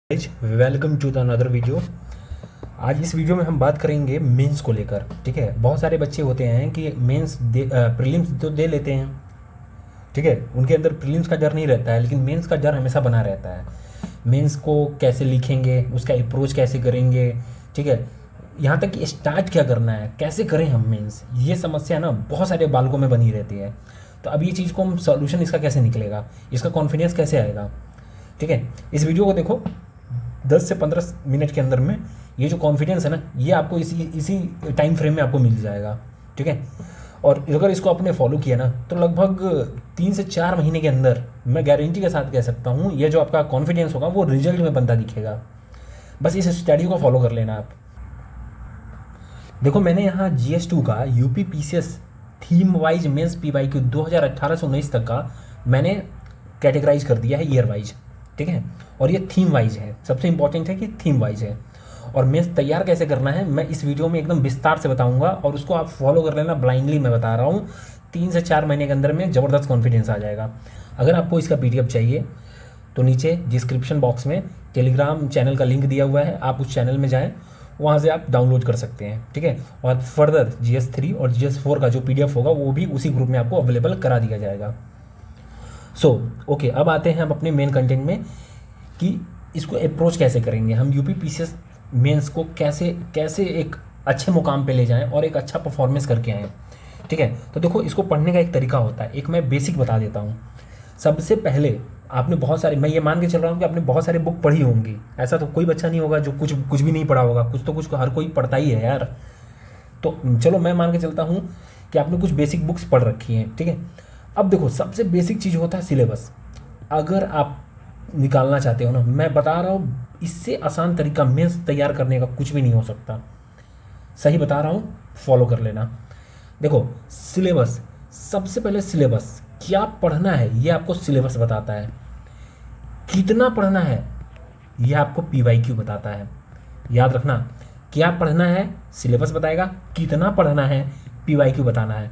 Welcome to the another video. आज इस video में हम बात करेंगे मेंस को लेकर। ठीक है, बहुत सारे बच्चे होते हैं कि मेंस प्रीलिम्स तो दे लेते हैं, ठीक है, उनके अंदर प्रीलिम्स का डर नहीं रहता है, लेकिन मेंस का डर हमेशा बना रहता है। मेंस को कैसे लिखेंगे, उसका अप्रोच कैसे करेंगे, ठीक है, यहाँ तक कि स्टार्ट क्या करना है, कैसे करें हम मेंस, ये समस्या ना बहुत सारे बालकों में बनी रहती है। तो अब ये चीज़ को हम सॉल्यूशन इसका कैसे निकलेगा, इसका कॉन्फिडेंस कैसे आएगा, ठीक है, इस वीडियो को देखो। 10 से 15 मिनट के अंदर में ये जो कॉन्फिडेंस है ना, ये आपको इसी टाइम फ्रेम में आपको मिल जाएगा, ठीक है। और अगर इसको आपने फॉलो किया ना, तो लगभग 3 से 4 महीने के अंदर मैं गारंटी के साथ कह सकता हूँ, ये जो आपका कॉन्फिडेंस होगा वो रिजल्ट में बनता दिखेगा। बस इस स्टडी को फॉलो कर लेना आप। देखो, मैंने यहाँ GS2 का UP PCS theme wise mains PYQ 2018 से 19 तक का मैंने कैटेगराइज कर दिया है ईयर वाइज, ठीक है, और ये थीम वाइज है। सबसे इंपॉर्टेंट है कि थीम वाइज है। और मेंस तैयार कैसे करना है मैं इस वीडियो में एकदम विस्तार से बताऊंगा, और उसको आप फॉलो कर लेना ब्लाइंडली। मैं बता रहा हूँ 3 से 4 महीने के अंदर में ज़बरदस्त कॉन्फिडेंस आ जाएगा। अगर आपको इसका PDF चाहिए तो नीचे डिस्क्रिप्शन बॉक्स में टेलीग्राम चैनल का लिंक दिया हुआ है, आप उस चैनल में जाएँ, वहाँ से आप डाउनलोड कर सकते हैं, ठीक है। और फर्दर GS3 और GS4 का जो PDF होगा वो भी उसी ग्रुप में आपको अवेलेबल करा दिया जाएगा। ओके, अब आते हैं हम अपने मेन कंटेंट में कि इसको अप्रोच कैसे करेंगे हम, यूपी PCS मेंस को कैसे एक अच्छे मुकाम पे ले जाएं और एक अच्छा परफॉर्मेंस करके आएँ, ठीक है। तो देखो, इसको पढ़ने का एक तरीका होता है, एक मैं बेसिक बता देता हूँ। सबसे पहले आपने बहुत सारे, मैं ये मान के चल रहा हूँ कि आपने बहुत सारी बुक पढ़ी होंगी। ऐसा तो कोई बच्चा नहीं होगा जो कुछ भी नहीं पढ़ा होगा, कुछ तो कुछ हर कोई पढ़ता ही है यार। तो चलो मैं मान के चलता हूँ कि आपने कुछ बेसिक बुक्स पढ़ रखी हैं, ठीक है। अब देखो, सबसे बेसिक चीज़ होता है सिलेबस। अगर आप निकालना चाहते हो ना, मैं बता रहा हूँ, इससे आसान तरीका मेंस तैयार करने का कुछ भी नहीं हो सकता। सही बता रहा हूँ, फॉलो कर लेना। देखो, सिलेबस, सबसे पहले सिलेबस क्या पढ़ना है ये आपको सिलेबस बताता है। कितना पढ़ना है ये आपको PYQ बताता है। याद रखना, क्या पढ़ना है सिलेबस बताएगा, कितना पढ़ना है PYQ बताना है,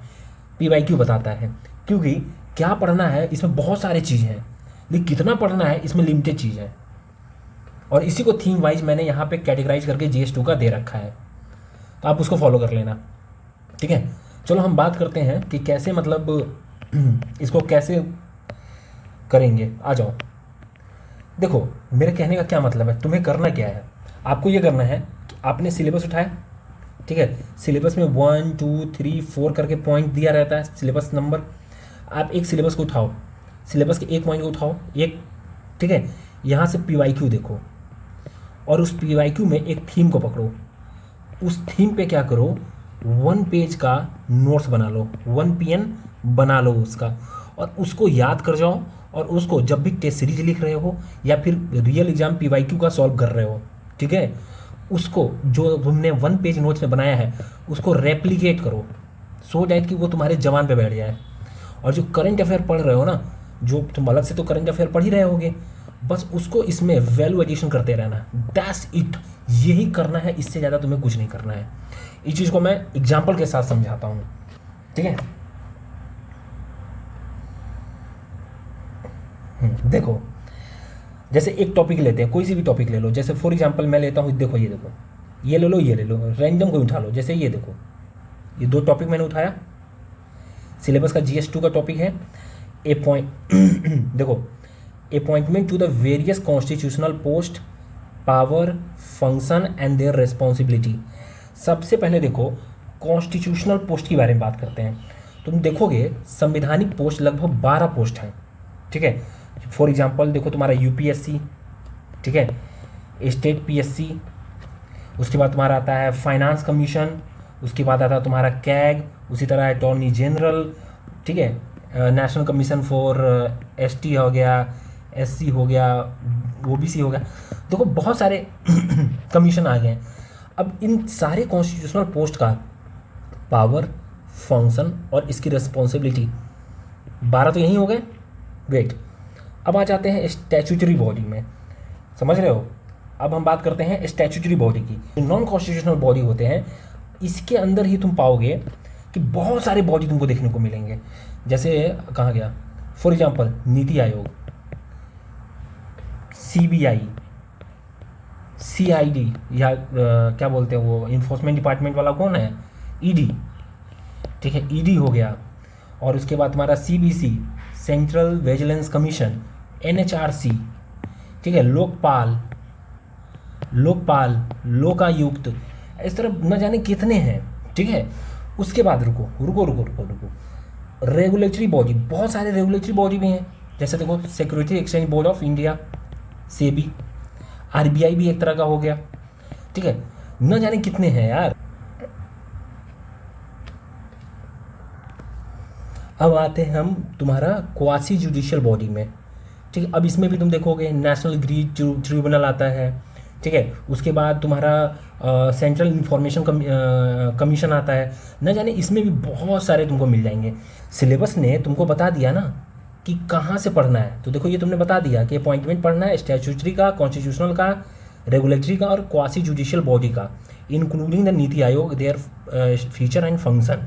PYQ बताता है। क्योंकि क्या पढ़ना है इसमें बहुत सारी चीज़ हैं, लेकिन कितना पढ़ना है इसमें लिमिटेड चीज़ है। और इसी को थीम वाइज मैंने यहाँ पे कैटेगराइज करके GS2 का दे रखा है, तो आप उसको फॉलो कर लेना, ठीक है। चलो हम बात करते हैं कि कैसे, मतलब इसको कैसे करेंगे। आ जाओ, देखो मेरे कहने का क्या मतलब है, तुम्हें करना क्या है, आपको ये करना है कि आपने सिलेबस उठाया, ठीक है। सिलेबस में 1 2 3 4 करके पॉइंट दिया रहता है, सिलेबस नंबर। आप एक सिलेबस को उठाओ, सिलेबस के एक पॉइंट को उठाओ एक, ठीक है। यहाँ से PYQ देखो, और उस PYQ में एक थीम को पकड़ो। उस थीम पे क्या करो, 1 पेज का नोट्स बना लो, 1 PN बना लो उसका, और उसको याद कर जाओ। और उसको जब भी टेस्ट सीरीज लिख रहे हो या फिर रियल एग्जाम PYQ का सॉल्व कर रहे हो, ठीक है, उसको जो तुमने 1 पेज नोट्स में बनाया है उसको रेप्लिकेट करो, सो डैट कि वो तुम्हारे जबान पे बैठ जाए। और जो करंट अफेयर पढ़ रहे हो ना, जो तुम अलग से तो करंट अफेयर पढ़ ही रहे होगे, बस उसको इसमें वैल्यू एडिशन करते रहना, दैट्स इट। यही करना है, इससे ज़्यादा तुम्हें कुछ नहीं करना है। इस चीज़ को मैं एग्जाम्पल के साथ समझाता हूँ, ठीक है। देखो, जैसे एक टॉपिक लेते हैं, कोई सी भी टॉपिक ले लो, जैसे फॉर एग्जाम्पल मैं लेता हूँ, देखो ये देखो, ये ले लो, ये ले लो, रैंडम कोई उठा लो। जैसे ये देखो, ये 2 टॉपिक मैंने उठाया, सिलेबस का GS2 का टॉपिक है ए पॉइंट देखो, appointment to the various constitutional post, power, function and their responsibility. सबसे पहले देखो, कॉन्स्टिट्यूशनल पोस्ट के बारे में बात करते हैं। तुम देखोगे संवैधानिक पोस्ट लगभग 12 पोस्ट हैं, ठीक है। फॉर एग्जांपल देखो, तुम्हारा UPSC, ठीक है, स्टेट PSC, उसके बाद तुम्हारा आता है फाइनेंस कमीशन, उसके बाद आता है तुम्हारा CAG, उसी तरह अटॉर्नी जनरल, ठीक है, नेशनल कमीशन फॉर ST हो गया, SC हो गया, OBC हो गया। देखो बहुत सारे कमीशन आ गए हैं। अब इन सारे कॉन्स्टिट्यूशनल पोस्ट का पावर, फंक्शन और इसकी रिस्पॉन्सिबिलिटी 12 तो यही हो गए। वेट, अब आ जाते हैं स्टैट्यूटरी बॉडी में, समझ रहे हो। अब हम बात करते हैं स्टैट्यूटरी बॉडी की। नॉन कॉन्स्टिट्यूशनल बॉडी होते हैं, इसके अंदर ही तुम पाओगे कि बहुत सारे बॉडी तुमको देखने को मिलेंगे। जैसे कहाँ गया, for example NITI Aayog, CBI, CID या क्या बोलते हैं वो इन्फोर्समेंट डिपार्टमेंट वाला कौन है, ED, ठीक है, ED हो गया। और उसके बाद तुम्हारा CBC, central vigilance commission, NHRC, ठीक है, लोकपाल, लोकायुक्त, इस तरह न जाने कितने हैं, ठीक है। उसके बाद रुको, रेगुलेटरी बॉडी, बहुत सारे रेगुलेटरी बॉडी भी हैं, जैसे देखो security exchange board of India, SEBI, RBI भी एक तरह का हो गया, ठीक है, न जाने कितने हैं यार। अब आते हैं हम तुम्हारा क्वासी जुडिशियल बॉडी में, ठीक है। अब इसमें भी तुम देखोगे नेशनल ग्रीड ट्रिब्यूनल आता है, ठीक है। उसके बाद तुम्हारा सेंट्रल इंफॉर्मेशन कमीशन आता है, न जाने इसमें भी बहुत सारे तुमको मिल जाएंगे। सिलेबस ने तुमको बता दिया ना कि कहाँ से पढ़ना है, तो देखो ये तुमने बता दिया कि अपॉइंटमेंट पढ़ना है स्टैट्यूटरी का, कॉन्स्टिट्यूशनल का, रेगुलेटरी का और क्वासी जुडिशियल बॉडी का, including the NITI Aayog, there feature and function.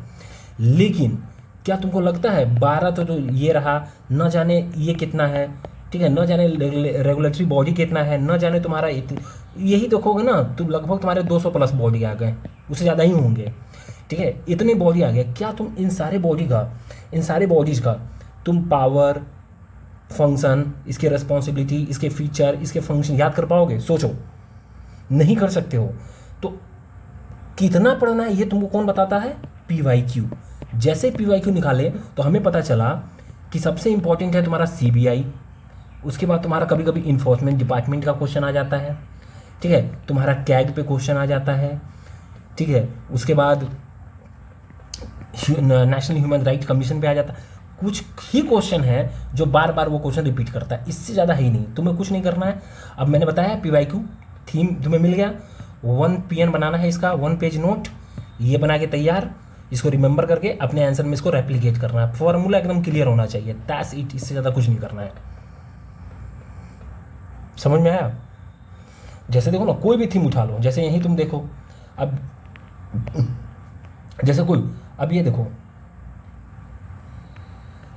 लेकिन क्या तुमको लगता है 12 तो ये रहा, न जाने ये कितना है, ठीक है, न जाने रेगुलेटरी बॉडी कितना है, न जाने तुम्हारा यही देखोगे ना तो लगभग तुम्हारे 200 प्लस बॉडी आ गए, उससे ज़्यादा ही होंगे, ठीक है, इतने बॉडी आ गए। क्या तुम इन सारे बॉडीज़ का तुम पावर, फंक्शन, इसके रिस्पॉन्सिबिलिटी, इसके फीचर, इसके फंक्शन याद कर पाओगे? सोचो, नहीं कर सकते हो। तो कितना पढ़ना है ये तुमको कौन बताता है? PYQ। जैसे PYQ निकाले तो हमें पता चला कि सबसे इंपॉर्टेंट है तुम्हारा CBI, उसके बाद तुम्हारा कभी कभी इन्फोर्समेंट डिपार्टमेंट का क्वेश्चन आ जाता है, ठीक है, तुम्हारा कैग पे क्वेश्चन आ जाता है, ठीक है, उसके बाद नेशनल ह्यूमन राइट कमीशन पे आ जाता है। कुछ ही क्वेश्चन है जो बार बार वो क्वेश्चन रिपीट करता है, इससे ज़्यादा ही नहीं, तुम्हें कुछ नहीं करना है। अब मैंने बताया PYQ थीम तुम्हें मिल गया, 1 PN बनाना है इसका, 1 पेज नोट ये बना के तैयार, इसको रिमेंबर करके अपने आंसर में इसको रेप्लिकेट करना है, फॉर्मूला एकदम क्लियर होना चाहिए, दैट्स इट, इससे ज़्यादा कुछ नहीं करना है। समझ में आया? जैसे देखो ना, कोई भी थीम उठा लो, जैसे यहीं तुम देखो, अब जैसे कोई, अब ये देखो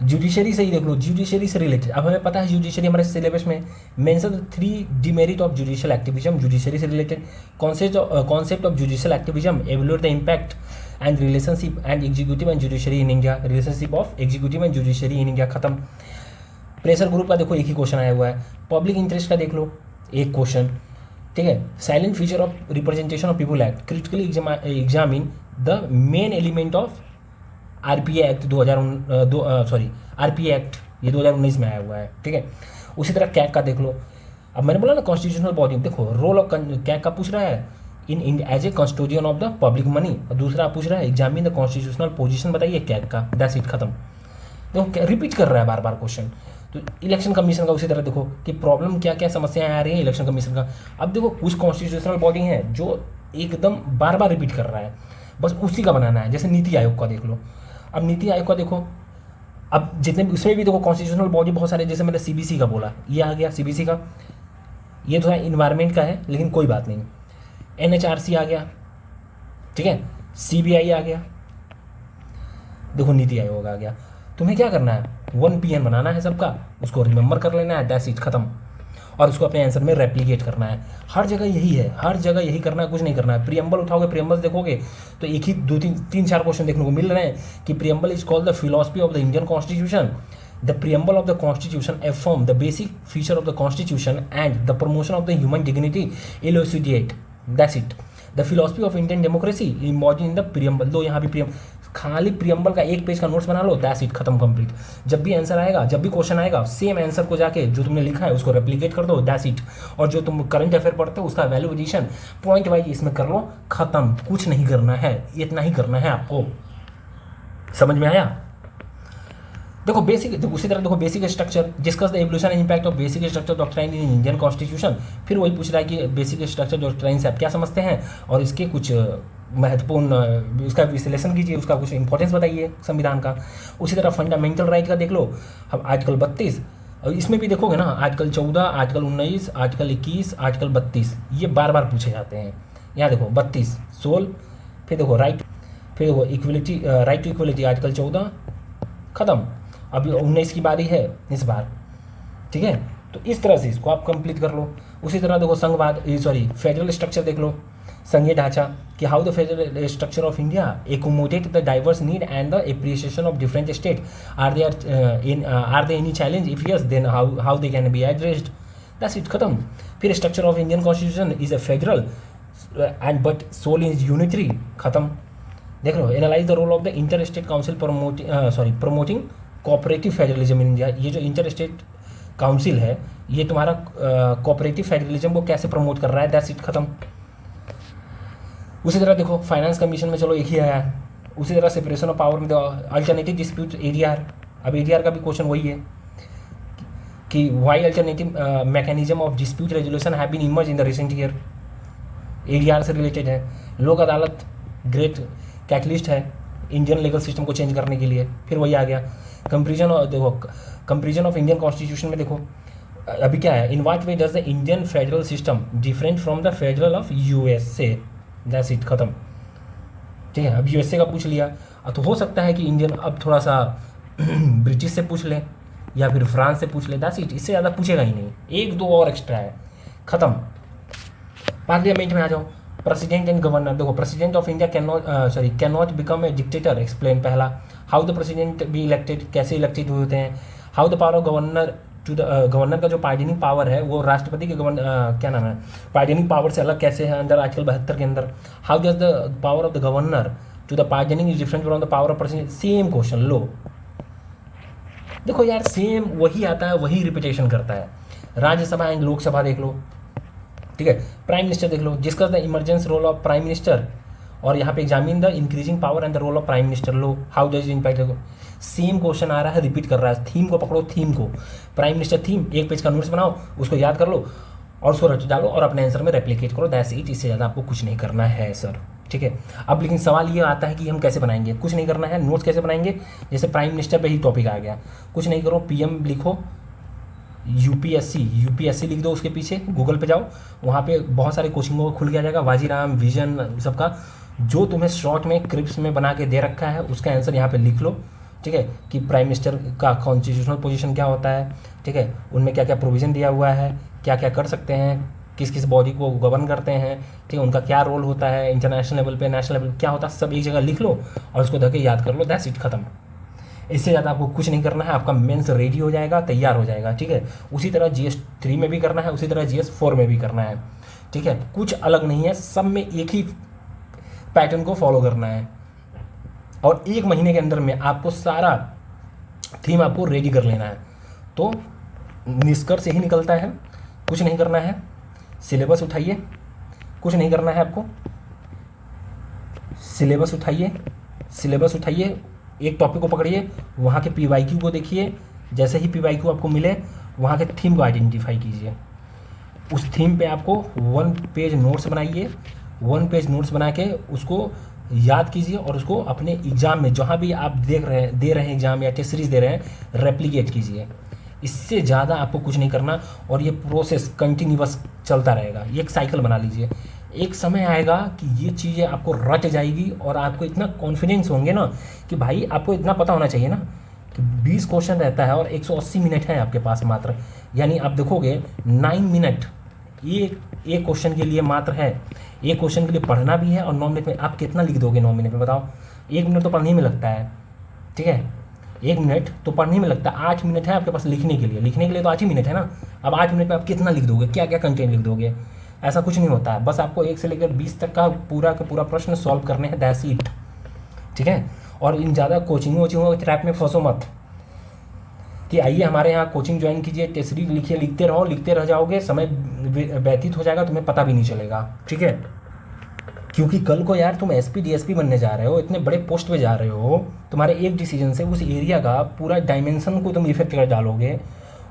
जुडिशरी से ही देख लो, जुडिशरी से रिलेटेड। अब हमें पता है जुडिशरी हमारे सिलेबस में mention 3 demerit of judicial activism, judiciary से related concept of judicial activism, evaluate the impact and relationship and executive and judiciary in India, relationship of executive and judiciary in India, खत्म। Pressure group का देखो एक ही question आया हुआ है, public interest का देख लो एक क्वेश्चन, ठीक है, silent feature of representation of people act, critically examine the main element of RPA act RPA act, ये 2019 में आया हुआ है, ठीक है। उसी तरह कैग का देख लो, अब मैंने बोला ना कॉन्स्टिट्यूशनल बॉडी, देखो रोल ऑफ कैग का पूछ रहा है in as a custodian of the public money, और दूसरा पूछ रहा है एग्जामिन द कॉन्स्टिट्यूशनल पोजीशन, बताइए कैग का, दैट्स इट, खत्म। देखो रिपीट कर रहा है बार बार क्वेश्चन। तो इलेक्शन कमीशन का उसी तरह देखो कि प्रॉब्लम क्या क्या समस्याएं आ रही हैं इलेक्शन कमीशन का। अब देखो कुछ कॉन्स्टिट्यूशनल बॉडी हैं जो एकदम बार बार रिपीट कर रहा है, बस उसी का बनाना है। जैसे नीति आयोग का देख लो, अब नीति आयोग का देखो, अब जितने भी उसमें भी देखो कॉन्स्टिट्यूशनल बॉडी बहुत सारे, जैसे मैंने CBC का बोला, ये आ गया CBC का, ये थोड़ा इन्वायरमेंट का है लेकिन कोई बात नहीं। NHRC आ गया, ठीक है, CBI आ गया, देखो नीति आयोग आ गया। तुम्हें क्या करना है? 1 PN बनाना है सबका, उसको रिमेंबर कर लेना है, दैट्स इट, खत्म। और उसको अपने आंसर में रेप्लिकेट करना है। हर जगह यही है, हर जगह यही करना है, कुछ नहीं करना है। प्रियम्बल उठाओगे, प्रियम्बल देखोगे तो एक ही 2-3-4 क्वेश्चन देखने को मिल रहे हैं कि preamble is called the philosophy of the Indian constitution, the preamble of the constitution affirm the basic feature of the constitution and the promotion of the human dignity elucidate, that's it, the philosophy of Indian democracy embodied in the preamble. दो यहाँ भी खाली preamble का 1 page का notes बना लो, that's it, खत्म, complete. जब भी आंसर आएगा, जब भी क्वेश्चन आएगा, सेम आंसर को जाके जो तुमने लिखा है उसको रेप्लिकेट कर दो, दैट्स इट। और जो तुम करंट अफेयर पढ़ते हो उसका वैल्यू एडिशन पॉइंट वाइज इसमें कर लो, खत्म, कुछ नहीं करना है, इतना ही करना है आपको। समझ में आया? देखो बेसिक, देखो उसी तरह देखो basic structure, discuss the evolution and impact of basic structure doctrine in Indian constitution. फिर वही पूछ रहा है कि बेसिक स्ट्रक्चर डॉक्ट्राइन से आप क्या समझते हैं और इसके कुछ महत्वपूर्ण, उसका विश्लेषण कीजिए, उसका कुछ इंपॉर्टेंस बताइए संविधान का। उसी तरह फंडामेंटल राइट का देख लो, हम आर्टिकल 32, और इसमें भी देखोगे ना आर्टिकल 14, आर्टिकल 19, आर्टिकल 21, आर्टिकल 32, ये बार बार पूछे जाते हैं। यहाँ देखो 32 सोल, फिर देखो राइट, फिर देखो equality, right to equality article 14, खत्म। अभी 19 की बारी है इस बार, ठीक है, तो इस तरह से इसको आप कंप्लीट कर लो। उसी तरह देखो संघवाद, सॉरी फेडरल स्ट्रक्चर देख लो, संघीय ढांचा, कि how the federal structure of India accommodate the diverse need and the appreciation of different state, are they any challenge, if yes then how they can be addressed, that's it, खत्म। फिर structure of Indian constitution is a federal and but soul is unitary, खत्म। देख लो, analyse the role of the inter state council promoting cooperative federalism in India. ये जो inter state council है ये तुम्हारा कोऑपरेटिव फेडरलिज्म को कैसे प्रमोट कर रहा है, दैट्स इट, खत्म। उसी तरह देखो फाइनेंस कमीशन में चलो एक ही आया है। उसी तरह सेपरेशन ऑफ पावर में अल्टरनेटिव डिस्प्यूट एडीआर, अब एडीआर का भी क्वेश्चन वही है कि why alternative mechanism of dispute resolution have been emerge in the recent year, ADR से रिलेटेड है। लोक अदालत ग्रेट कैटलिस्ट है इंडियन लीगल सिस्टम को चेंज करने के लिए, फिर वही आ गया। कंपेरिजन देखो, कंपेरिजन ऑफ इंडियन कॉन्स्टिट्यूशन में देखो अभी क्या है, in what way does the Indian federal system different from the federal of USA, that's it, खत्म। ठीक है, अब यूएसए का पूछ लिया, तो हो सकता है कि इंडियन अब थोड़ा सा ब्रिटिश से पूछ ले या फिर फ्रांस से पूछ ले, दैट्स इट, इससे ज़्यादा पूछेगा ही नहीं, एक दो और एक्स्ट्रा है, खत्म। पार्लियामेंट में आ जाओ, प्रेसिडेंट एंड गवर्नर, देखो president of India can not become a dictator, explain पहला। How the president be elected, कैसे इलेक्टेड होते हैं। How the power of governor to the governor का जो पार्डनिंग पावर है वो राष्ट्रपति के क्या नाम है, पार्डनिंग पावर से अलग कैसे है अंदर आर्टिकल 72 के अंदर। How does the power of the governor to the pardoning is different from the power of president, same question लो। देखो यार सेम वही आता है, वही रिपीटेशन करता है। राज्यसभा एंड लोकसभा देख लो, ठीक है। प्राइम मिनिस्टर देख लो, जिसका the emergence role of prime minister, और यहाँ पे examine the increasing power and the role of prime minister, लो हाउ डज इम्पैक्ट। देखो सेम क्वेश्चन आ रहा है, रिपीट कर रहा है, थीम को पकड़ो, थीम को, प्राइम मिनिस्टर थीम, एक पेज का नोट्स बनाओ, उसको याद कर लो और उसको रट डालो और अपने आंसर में रेप्लिकेट करो, दैट्स इट, इससे ज़्यादा आपको कुछ नहीं करना है सर, ठीक है। अब लेकिन सवाल ये आता है कि हम कैसे बनाएंगे, कुछ नहीं करना है, नोट्स कैसे बनाएंगे, जैसे प्राइम मिनिस्टर पे ही टॉपिक आ गया, कुछ नहीं करो, पीएम लिखो, यूपीएससी लिख दो, उसके पीछे गूगल पे जाओ, वहाँ पे बहुत सारे कोचिंगों को खुल गया जाएगा, वाजीराम विजन सबका, जो तुम्हें शॉर्ट में क्रिप्स में बना के दे रखा है उसका आंसर यहाँ पे लिख लो, ठीक है, कि प्राइम मिनिस्टर का कॉन्स्टिट्यूशनल पोजीशन क्या होता है, ठीक है, उनमें क्या क्या प्रोविज़न दिया हुआ है, क्या क्या कर सकते हैं, किस किस बॉडी को गवर्न करते हैं, ठीक है, उनका क्या रोल होता है, इंटरनेशनल लेवल पे नेशनल लेवल क्या होता है, सब एक जगह लिख लो और उसको धके याद कर लो, दैट्स इट, खत्म। इससे ज़्यादा आपको कुछ नहीं करना है, आपका मेंस रेडी हो जाएगा, तैयार हो जाएगा, ठीक है। उसी तरह GS3 में भी करना है, उसी तरह GS4 में भी करना है, ठीक है, कुछ अलग नहीं है, सब में एक ही पैटर्न को फॉलो करना है और 1 महीने के अंदर में आपको सारा थीम आपको रेडी कर लेना है। तो निष्कर्ष यही निकलता है, कुछ नहीं करना है, सिलेबस उठाइए, कुछ नहीं करना है आपको, सिलेबस उठाइए, एक टॉपिक को पकड़िए, वहाँ के PYQ को देखिए, जैसे ही PYQ आपको मिले वहाँ के थीम को आइडेंटिफाई कीजिए, उस थीम पे आपको 1 पेज नोट्स बनाइए, 1 पेज नोट्स बना के उसको याद कीजिए और उसको अपने एग्ज़ाम में जहाँ भी आप दे रहे हैं एग्ज़ाम या टेस्ट सीरीज दे रहे हैं, रेप्लिकेट कीजिए। इससे ज़्यादा आपको कुछ नहीं करना और ये प्रोसेस कंटिन्यूअस चलता रहेगा, ये एक साइकिल बना लीजिए। एक समय आएगा कि ये चीज़ें आपको रट जाएगी और आपको इतना कॉन्फिडेंस होंगे ना कि भाई आपको इतना पता होना चाहिए ना कि 20 क्वेश्चन रहता है और 180 मिनट है आपके पास मात्र, यानी आप देखोगे 9 मिनट एक क्वेश्चन के लिए मात्र है, एक क्वेश्चन के लिए पढ़ना भी है और 9 मिनट में आप कितना लिख दोगे 9 मिनट में, बताओ। 1 मिनट तो पढ़ने में लगता है, ठीक है, 1 मिनट तो पढ़ने में लगता है, 8 मिनट है आपके पास लिखने के लिए तो 8 ही मिनट है ना। अब 8 मिनट में आप कितना लिख दोगे, क्या क्या कंटेंट लिख दोगे, ऐसा कुछ नहीं होता है। बस आपको 1 से लेकर 20 तक का पूरा प्रश्न सॉल्व करने हैं, दैट्स इट, ठीक है। और इन ज़्यादा कोचिंगों के ट्रैप में फंसो मत कि आइए हमारे यहाँ कोचिंग ज्वाइन कीजिए, टेस्ट सीरीज लिखिए, लिखते रह जाओगे, समय व्यतीत हो जाएगा, तुम्हें पता भी नहीं चलेगा, ठीक है। क्योंकि कल को यार तुम SP DSP बनने जा रहे हो, इतने बड़े पोस्ट पे जा रहे हो, तुम्हारे एक डिसीजन से उस एरिया का पूरा डायमेंशन को तुम इफेक्ट कर डालोगे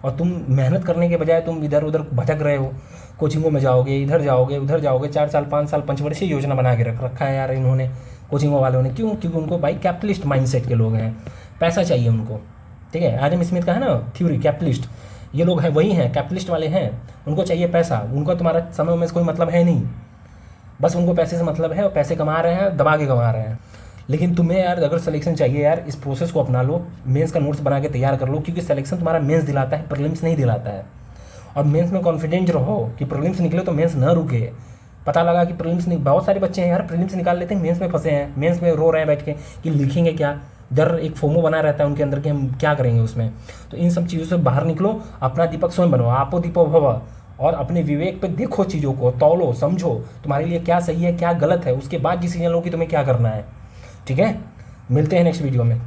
और तुम मेहनत करने के बजाय तुम इधर उधर भटक रहे हो, कोचिंगों में जाओगे, इधर जाओगे उधर जाओगे, 4 साल 5 साल पंचवर्षीय योजना बना के रखा है यार इन्होंने, कोचिंगों वालों ने। क्यों? क्योंकि उनको भाई कैपिटलिस्ट माइंडसेट के लोग हैं, पैसा चाहिए उनको, ठीक है। आदम स्मिथ का है ना थ्योरी कैपिटलिस्ट, ये लोग हैं वही हैं, कैपिटलिस्ट वाले हैं, उनको चाहिए पैसा, उनको तुम्हारा समय में से कोई मतलब है नहीं, बस उनको पैसे से मतलब है और पैसे कमा रहे हैं, दबा के कमा रहे हैं। लेकिन तुम्हें यार अगर सिलेक्शन चाहिए यार, इस प्रोसेस को अपना लो, मेंस का नोट्स बना के तैयार कर लो, क्योंकि सिलेक्शन तुम्हारा मेंस दिलाता है, प्रीलिम्स नहीं दिलाता है। और मेंस में कॉन्फिडेंट रहो कि प्रीलिम्स निकले तो मेंस न रुके। पता लगा कि प्रीलिम्स बहुत सारे बच्चे हैं यार प्रीलिम्स निकाल लेते हैं, मेंस में फंसे हैं, मेंस में रो रहे हैं बैठ के कि लिखेंगे क्या, डर एक फोमो बना रहता है उनके अंदर कि हम क्या करेंगे उसमें। तो इन सब चीज़ों से बाहर निकलो, अपना दीपक स्वयं बनो, आपो दीपो भव, और अपने विवेक पे देखो चीज़ों को, तौलो, समझो तुम्हारे लिए क्या सही है क्या गलत है, उसके बाद डिसीजन लो कि तुम्हें क्या करना है। ठीक है, मिलते हैं नेक्स्ट वीडियो में।